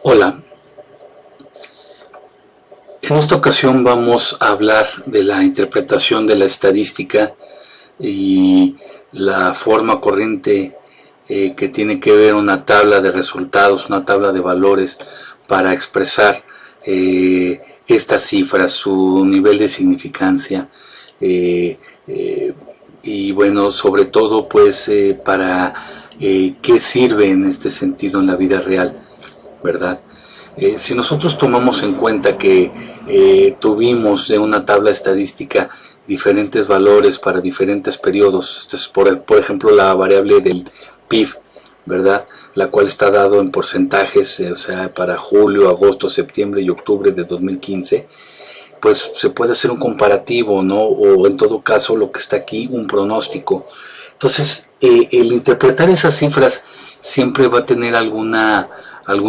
Hola, en esta ocasión vamos a hablar de la interpretación de la estadística y la forma corriente que tiene que ver una tabla de resultados, una tabla de valores para expresar estas cifras, su nivel de significancia y bueno, sobre todo pues para qué sirve en este sentido en la vida real, ¿verdad? Si nosotros tomamos en cuenta que tuvimos de una tabla estadística diferentes valores para diferentes periodos, entonces, por ejemplo la variable del PIB, ¿verdad? La cual está dado en porcentajes, o sea, para julio, agosto, septiembre y octubre de 2015, pues se puede hacer un comparativo, ¿no? O en todo caso lo que está aquí, un pronóstico. Entonces, el interpretar esas cifras siempre va a tener algún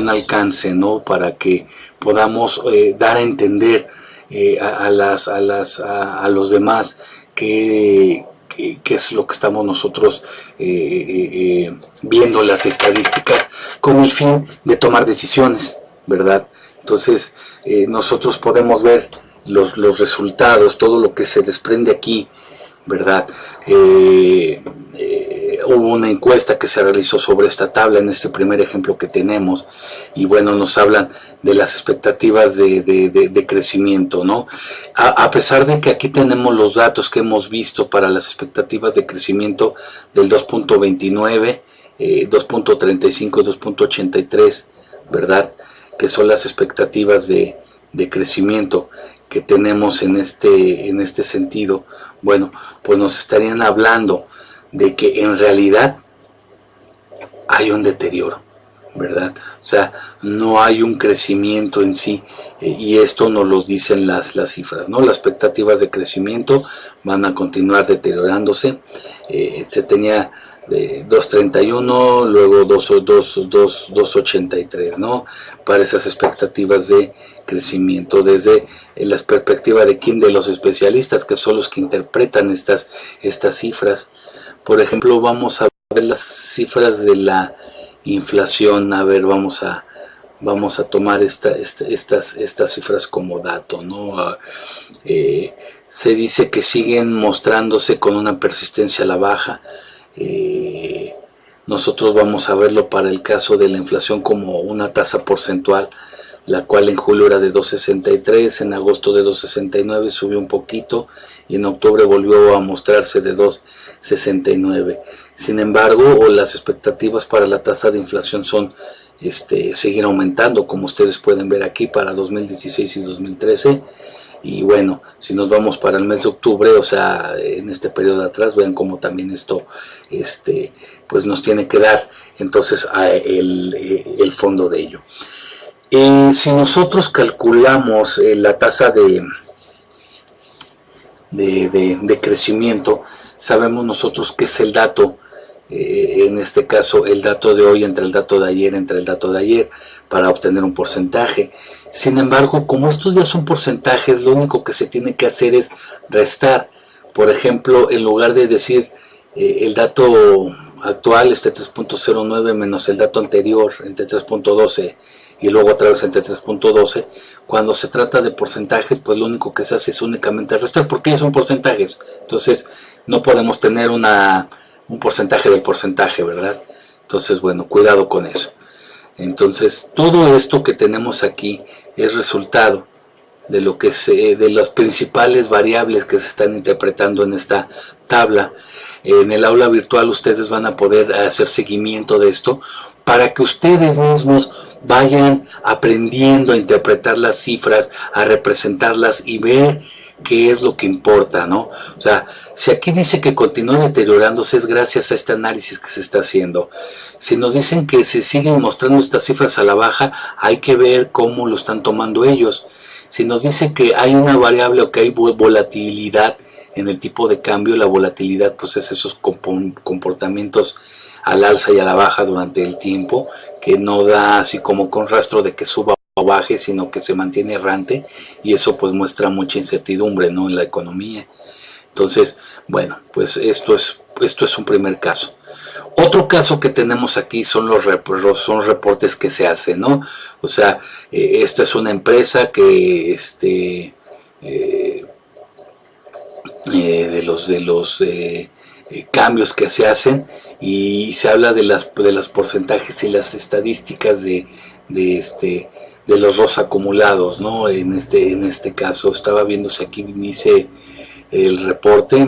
alcance, ¿no? Para que podamos dar a entender a los demás qué es lo que estamos nosotros viendo las estadísticas con el fin de tomar decisiones, ¿verdad? Entonces, nosotros podemos ver los resultados, todo lo que se desprende aquí, ¿verdad? Hubo una encuesta que se realizó sobre esta tabla en este primer ejemplo que tenemos y bueno, nos hablan de las expectativas de crecimiento, ¿no? A pesar de que aquí tenemos los datos que hemos visto para las expectativas de crecimiento del 2.29, 2.35, 2.83, ¿verdad? Que son las expectativas de crecimiento que tenemos en este sentido. Bueno, pues nos estarían hablando de que en realidad hay un deterioro, ¿verdad? O sea, no hay un crecimiento en sí, y esto nos lo dicen las cifras, ¿no? Las expectativas de crecimiento van a continuar deteriorándose. Se tenía de 2.31, luego 2.83, ¿no? Para esas expectativas de crecimiento, desde la perspectiva de quién, de los especialistas, que son los que interpretan estas cifras. Por ejemplo, vamos a ver las cifras de la inflación. A ver, vamos a tomar estas cifras como dato, ¿no? Se dice que siguen mostrándose con una persistencia a la baja. Nosotros vamos a verlo para el caso de la inflación como una tasa porcentual, la cual en julio era de 2.63, en agosto de 2.69, subió un poquito y en octubre volvió a mostrarse de 2.69. Sin embargo, las expectativas para la tasa de inflación son seguir aumentando, como ustedes pueden ver aquí para 2016 y 2013. Y bueno, si nos vamos para el mes de octubre, o sea, en este periodo de atrás, vean cómo también esto pues nos tiene que dar entonces el fondo de ello. Si nosotros calculamos la tasa de crecimiento, sabemos nosotros que es el dato, en este caso el dato de hoy entre el dato de ayer, para obtener un porcentaje. Sin embargo, como estos ya son porcentajes, lo único que se tiene que hacer es restar. Por ejemplo, en lugar de decir el dato actual, 3.09 menos el dato anterior, entre 3.12, y luego otra vez entre 3.12, cuando se trata de porcentajes, pues lo único que se hace es únicamente restar, porque ya son porcentajes. Entonces no podemos tener un porcentaje del porcentaje, ¿verdad? Entonces, bueno, cuidado con eso. Entonces, todo esto que tenemos aquí es resultado de lo que de las principales variables que se están interpretando en esta tabla. En el aula virtual ustedes van a poder hacer seguimiento de esto para que ustedes mismos vayan aprendiendo a interpretar las cifras, a representarlas y ver qué es lo que importa, ¿no? O sea, si aquí dice que continúa deteriorándose, es gracias a este análisis que se está haciendo. Si nos dicen que se siguen mostrando estas cifras a la baja, hay que ver cómo lo están tomando ellos. Si nos dicen que hay una variable o que hay volatilidad en el tipo de cambio, la volatilidad pues es esos comportamientos al alza y a la baja durante el tiempo, que no da así como con rastro de que suba o baje, sino que se mantiene errante, y eso pues muestra mucha incertidumbre, ¿no?, en la economía. Entonces, bueno, pues esto es un primer caso. Otro caso que tenemos aquí son los reportes que se hacen, ¿no? O sea, esta es una empresa que de los cambios que se hacen, y se habla de los porcentajes y las estadísticas de los ROS acumulados, ¿no? En este caso estaba viéndose aquí, dice el reporte,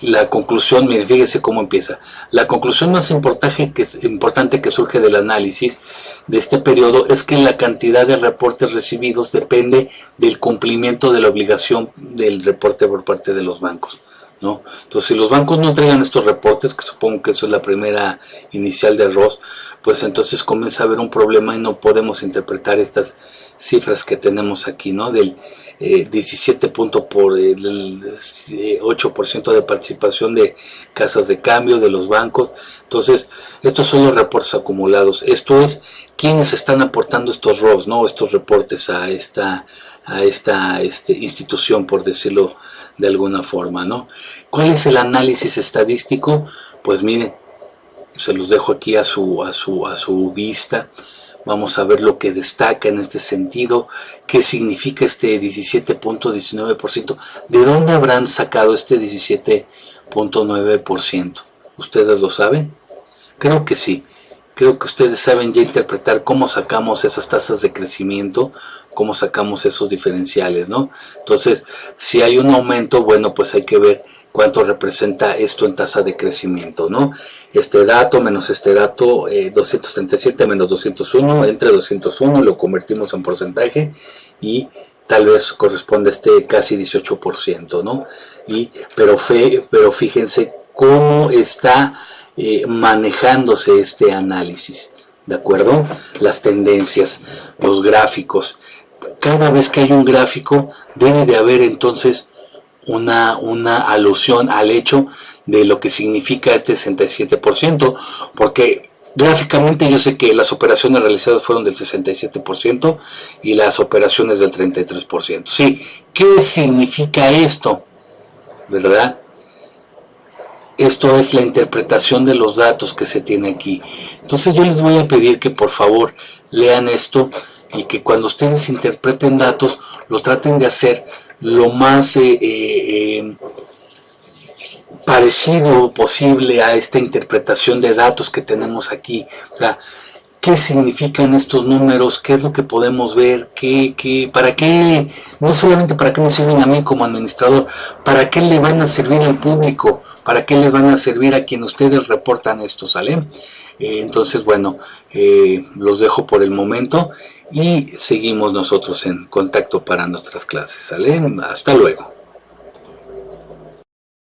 la conclusión, miren, fíjese cómo empieza. La conclusión más importante que surge del análisis de este periodo es que la cantidad de reportes recibidos depende del cumplimiento de la obligación del reporte por parte de los bancos, ¿no? Entonces, si los bancos no entregan estos reportes, que supongo que eso es la primera inicial de ROS, pues entonces comienza a haber un problema y no podemos interpretar estas cifras que tenemos aquí, ¿no? Del 8% de participación de casas de cambio de los bancos. Entonces, estos son los reportes acumulados. Esto es quienes están aportando estos ROS, ¿no? Estos reportes a esta institución, por decirlo de alguna forma, ¿no? ¿Cuál es el análisis estadístico? Pues miren, se los dejo aquí a su vista. Vamos a ver lo que destaca en este sentido, qué significa este 17.19%, de dónde habrán sacado este 17.9%. ¿Ustedes lo saben? Creo que sí. Creo que ustedes saben ya interpretar cómo sacamos esas tasas de crecimiento, cómo sacamos esos diferenciales, ¿no? Entonces, si hay un aumento, bueno, pues hay que ver cuánto representa esto en tasa de crecimiento, ¿no? Este dato menos este dato, 237 menos 201, entre 201 lo convertimos en porcentaje y tal vez corresponde a casi 18%, ¿no? Pero fíjense cómo está manejándose este análisis, ¿de acuerdo? Las tendencias, los gráficos. Cada vez que hay un gráfico debe de haber entonces una alusión al hecho de lo que significa este 67%, porque gráficamente yo sé que las operaciones realizadas fueron del 67% y las operaciones del 33%. Sí, ¿qué significa esto? ¿Verdad? Esto es la interpretación de los datos que se tiene aquí. Entonces yo les voy a pedir que por favor lean esto y que cuando ustedes interpreten datos lo traten de hacer lo más parecido posible a esta interpretación de datos que tenemos aquí. O sea, ¿qué significan estos números? ¿Qué es lo que podemos ver? ¿Para qué? No solamente para qué me sirven a mí como administrador, ¿para qué le van a servir al público? ¿Para qué le van a servir a quien ustedes reportan esto? ¿Sale? Entonces, bueno, los dejo por el momento y seguimos nosotros en contacto para nuestras clases. ¿Sale? Hasta luego.